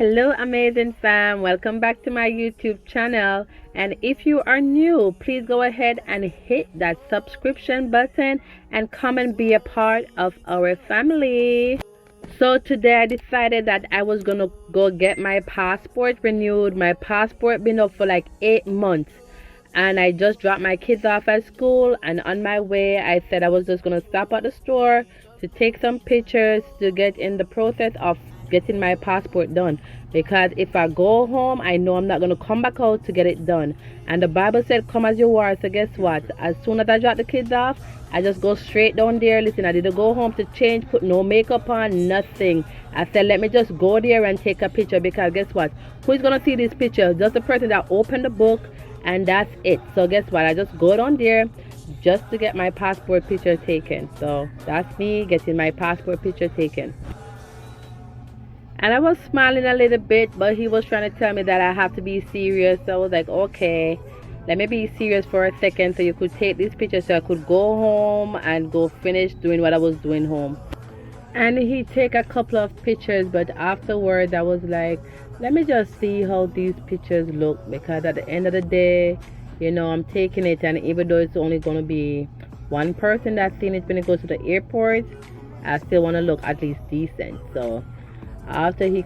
Hello amazing fam, welcome back to my YouTube channel, and if you are new, please go ahead and hit that subscription button and come and be a part of our family. So today I decided that I was gonna go get my passport renewed. My passport been up for like 8 months, and I just dropped my kids off at school, and on my way I said I was just gonna stop at the store to take some pictures to get in the process of getting my passport done, because if I go home I know I'm not going to come back out to get it done, and the Bible said come as you are. So guess what, as soon as I drop the kids off, I just go straight down there. Listen, I didn't go home to change, put no makeup on, nothing. I said let me just go there and take a picture, because guess what, who's going to see this picture? Just the person that opened the book, and that's it. So guess what, I just go down there just to get my passport picture taken. So that's me getting my passport picture taken. And I was smiling a little bit, but he was trying to tell me that I have to be serious. So I was like, okay, let me be serious for a second so you could take this picture so I could go home and go finish doing what I was doing home. And he take a couple of pictures, but afterwards I was like, let me just see how these pictures look, because at the end of the day, you know, I'm taking it, and even though it's only going to be one person that's seeing it when it goes to the airport, I still want to look at least decent. So after he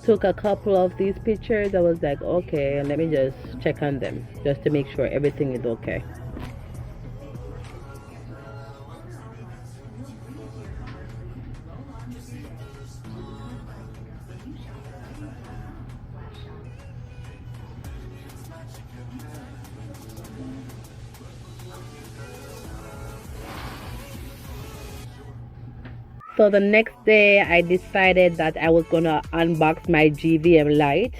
took a couple of these pictures, I was like, okay, let me just check on them just to make sure everything is okay. So the next day I decided that I was gonna unbox my GVM light,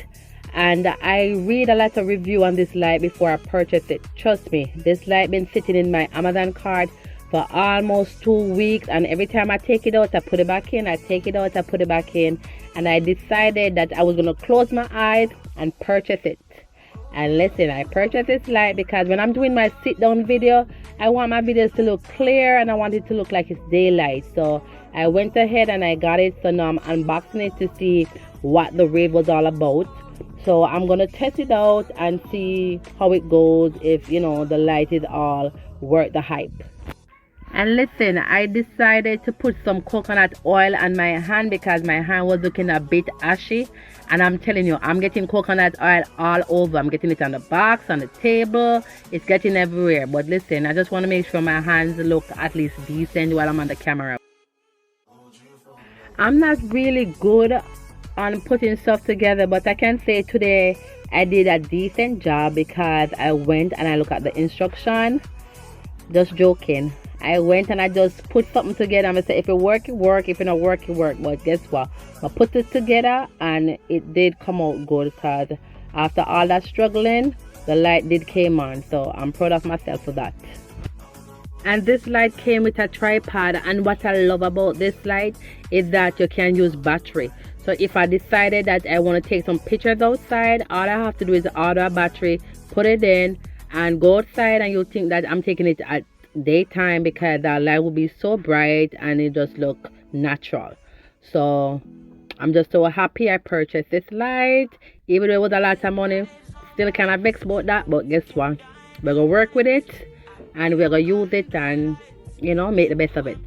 and I read a lot of review on this light before I purchased it. Trust me, this light been sitting in my Amazon cart for almost 2 weeks, and every time I take it out I put it back in, I take it out I put it back in, and I decided that I was gonna close my eyes and purchase it. And listen, I purchased this light because when I'm doing my sit down video, I want my videos to look clear and I want it to look like it's daylight. So I went ahead and I got it. So now I'm unboxing it to see what the rave was all about. So I'm gonna test it out and see how it goes, if you know the light is all worth the hype. And listen, I decided to put some coconut oil on my hand because my hand was looking a bit ashy. And I'm telling you, I'm getting coconut oil all over. I'm getting it on the box, on the table. It's getting everywhere. But listen, I just want to make sure my hands look at least decent while I'm on the camera. I'm not really good on putting stuff together, but I can say today I did a decent job because I went and I looked at the instruction. Just joking. I went and I just put something together. I'm gonna say if it work, it work. If it not work, it work. But guess what? I put it together and it did come out good, because after all that struggling, the light did came on. So I'm proud of myself for that. And this light came with a tripod, and what I love about this light is that you can use battery. So if I decided that I want to take some pictures outside, all I have to do is order a battery, put it in, and go outside, and you'll think that I'm taking it at daytime because the light will be so bright and it just look natural. So I'm just so happy I purchased this light, even though it was a lot of money. Still kind of vexed about that, but guess what, we're gonna work with it and we're gonna use it and, you know, make the best of it.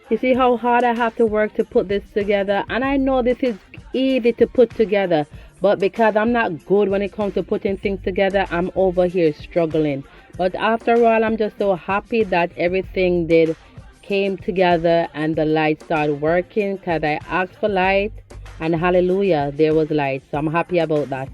You see how hard I have to work to put this together, and I know this is easy to put together, but because I'm not good when it comes to putting things together, I'm over here struggling. But after all, I'm just so happy that everything came together and the light started working, because I asked for light and hallelujah, there was light. So I'm happy about that.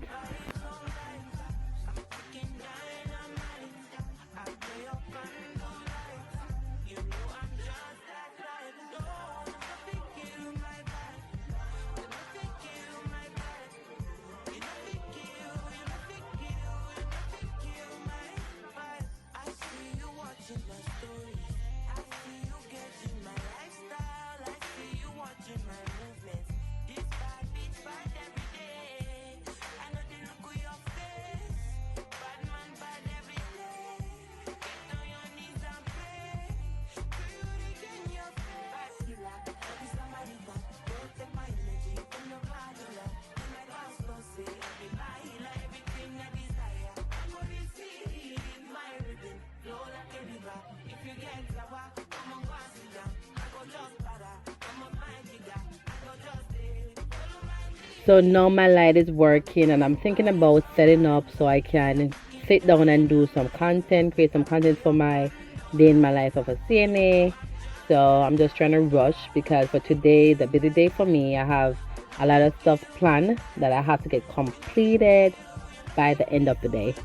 So now my light is working and I'm thinking about setting up so I can sit down and do some content, create some content for my day in my life of a CNA. So I'm just trying to rush because for today, the busy day for me, I have a lot of stuff planned that I have to get completed by the end of the day.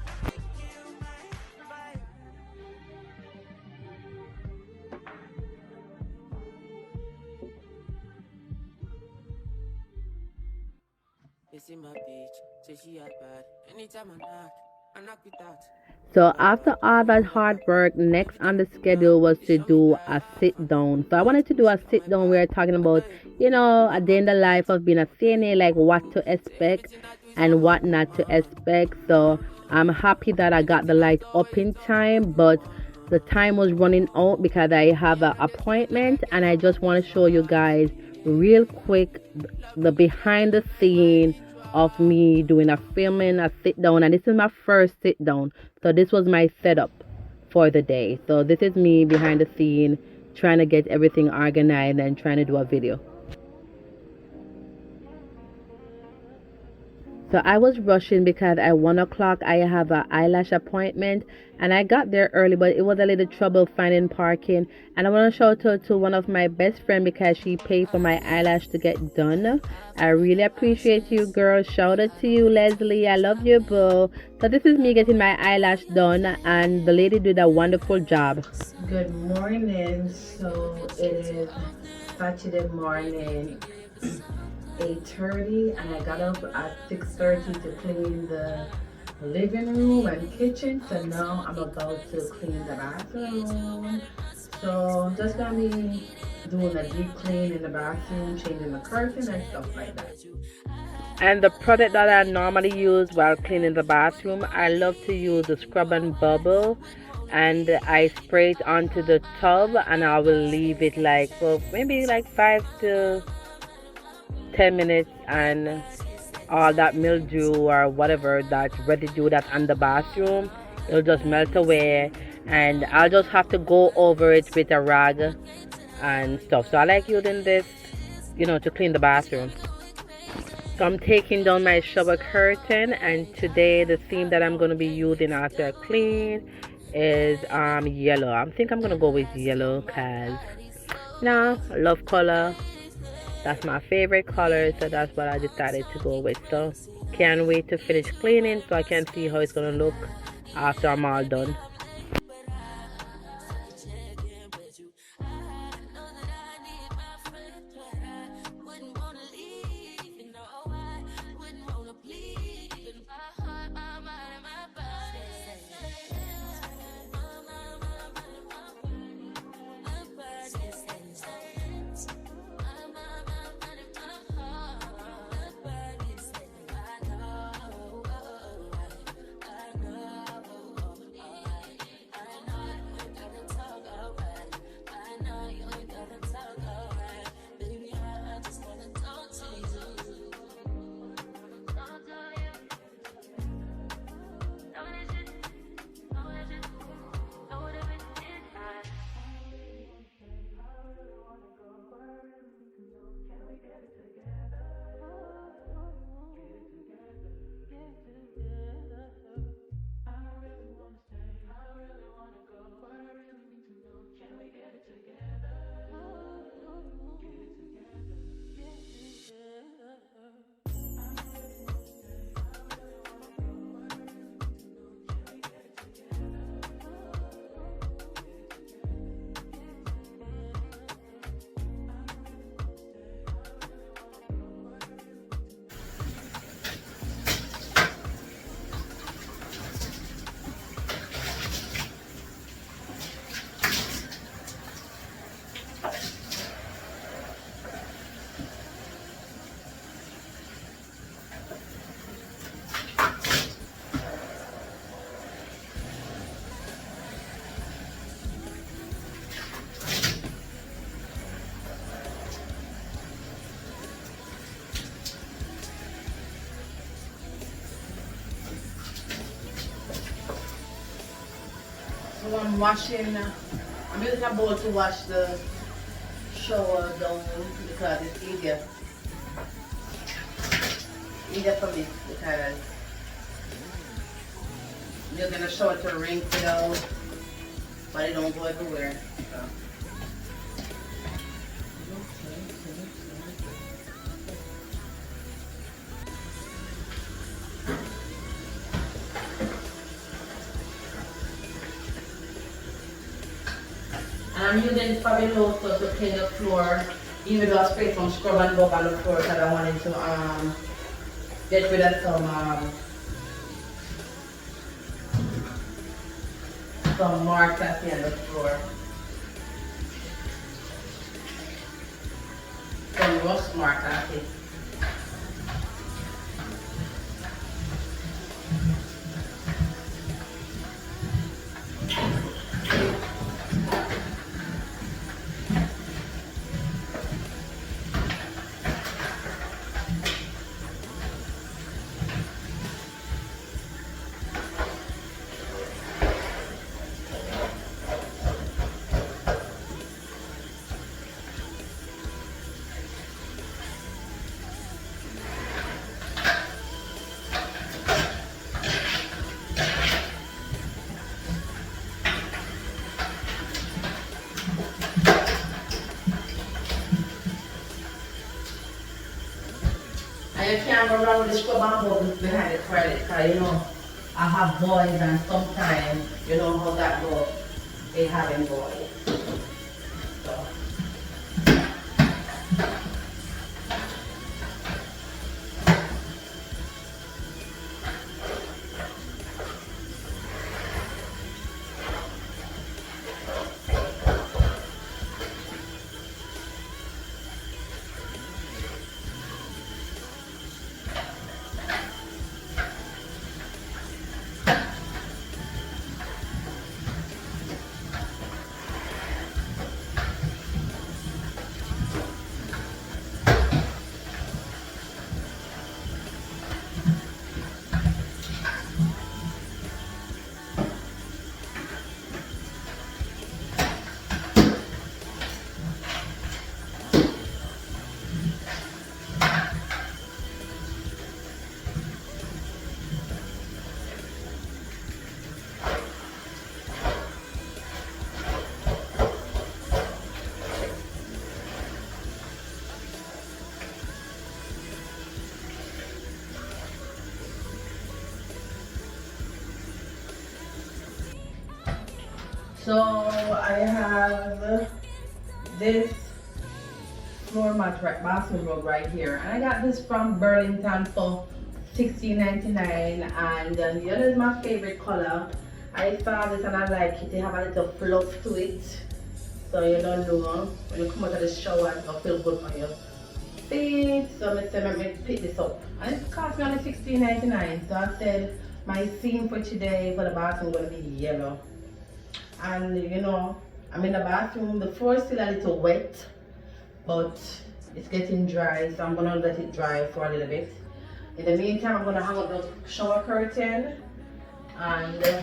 So after all that hard work, next on the schedule was to do a sit down. So I wanted to do a sit down. We are talking about, a day in the life of being a CNA, like what to expect and what not to expect. So I'm happy that I got the light up in time, but the time was running out because I have an appointment, and I just want to show you guys real quick the behind the scene of me doing a filming, a sit down, and this is my first sit down. So this was my setup for the day. So this is me behind the scene trying to get everything organized and trying to do a video. So I was rushing because at 1 o'clock I have an eyelash appointment, and I got there early, but it was a little trouble finding parking. And I want to shout out to one of my best friend because she paid for my eyelash to get done. I really appreciate you, girl. Shout out to you, Leslie. I love you, boo. So this is me getting my eyelash done, and the lady did a wonderful job. Good morning. So it is Saturday morning. 8:30, and I got up at 6:30 to clean the living room and kitchen. So now I'm about to clean the bathroom. So just gonna be doing a deep clean in the bathroom, changing the curtain and stuff like that. And the product that I normally use while cleaning the bathroom, I love to use the Scrub and Bubble, and I spray it onto the tub, and I will leave it like for maybe like 5 to 10 minutes, and all that mildew or whatever that residue that's on the bathroom, it'll just melt away, and I'll just have to go over it with a rag and stuff. So I like using this, to clean the bathroom. So I'm taking down my shower curtain, and today the theme that I'm going to be using after I clean is yellow. I think I'm going to go with yellow because I love color. That's my favorite color, so that's what I decided to go with. So can't wait to finish cleaning so I can see how it's gonna look after I'm all done. So I'm using a bowl to wash the shower down because it's easier. easier for me because you're gonna show it to rinse it out, but it don't go everywhere. So. And I'm using Fabuloso to clean the floor, even though I sprayed some scrub and bug on the floor because I wanted to get rid of some marks I see on the floor. Some rust marks I see. And you can't go around with the scrub and bubbles behind the toilet because you know I have boys and sometimes you know how that goes. They having boys. So. So I have this floor mat right, bathroom rug right here, and I got this from Burlington for $16.99, and the other is my favorite color. I saw this and I like it. They have a little fluff to it, so you don't know when you come out of the shower it's gonna feel good on your feet. So let me pick this up, and it cost me only $16.99. So I said my theme for today for the bathroom is gonna be yellow. And you know, I'm in the bathroom, the floor is still a little wet, but it's getting dry, so I'm gonna let it dry for a little bit. In the meantime, I'm gonna hang up the shower curtain, and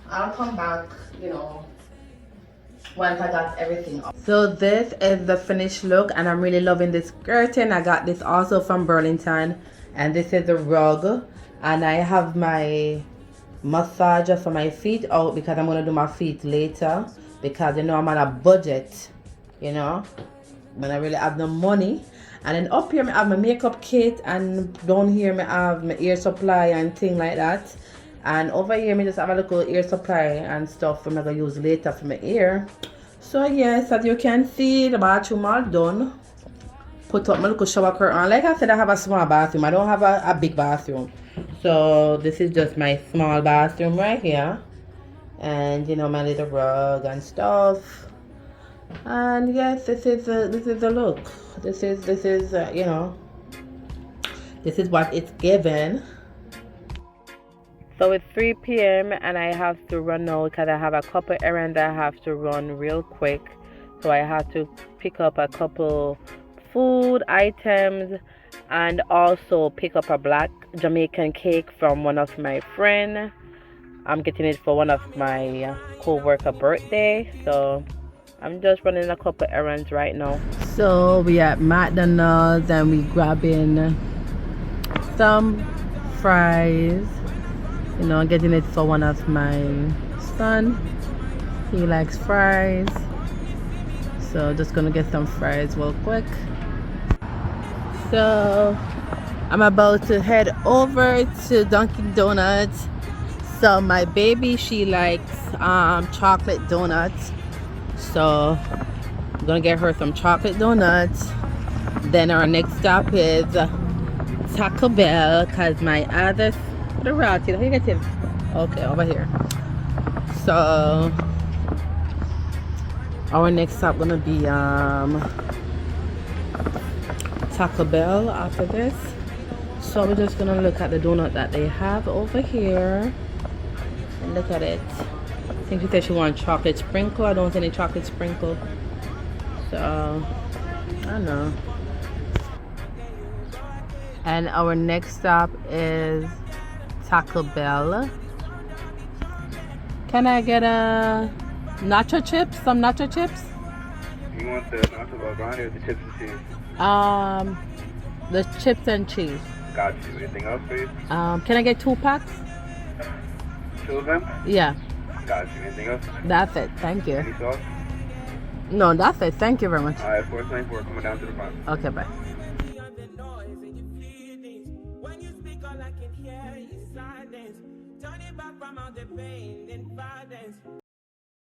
I'll come back, you know, once I got everything up. So this is the finished look, and I'm really loving this curtain. I got this also from Burlington, and this is the rug, and I have my massager for my feet out because I'm gonna do my feet later, because you know I'm on a budget, you know, when I really have no money. And then up here I have my makeup kit, and down here I have my ear supply and thing like that, and over here I just have a little ear supply and stuff I'm gonna use later for my ear. So yes, as you can see, the bathroom all done. Put up my little shower curtain. Like I said, I have a small bathroom. I don't have a big bathroom. So this is just my small bathroom right here, and you know, my little rug and stuff. And yes, this is the look. This is you know, this is what it's given. So it's 3 p.m. and I have to run now because I have a couple errands I have to run real quick. So I have to pick up a couple food items and also pick up a black Jamaican cake from one of my friends. I'm getting it for one of my co-worker birthday. So I'm just running a couple errands right now. So we at McDonald's and we grabbing some fries. You know, I'm getting it for one of my son. He likes fries. So just gonna get some fries real quick. So I'm about to head over to Dunkin' Donuts. So my baby, she likes chocolate donuts. So I'm gonna get her some chocolate donuts. Then our next stop is Taco Bell, cause my other okay, over here. So our next stop gonna be Taco Bell after this. So we're just gonna look at the donut that they have over here and look at it. I think she said she wants chocolate sprinkle. I don't want any chocolate sprinkle, so I don't know. And our next stop is Taco Bell. Can I get a nacho chips? Some nacho chips? You want the nacho lasagna or the chips and cheese? The chips and cheese. Got you. Anything else for you? Can I get 2 packs? 2 of them? Yeah. Got you. Anything else? That's it. Thank you. Any sauce? No, that's it. Thank you very much. Alright, 424 coming down to the front. Okay, bye.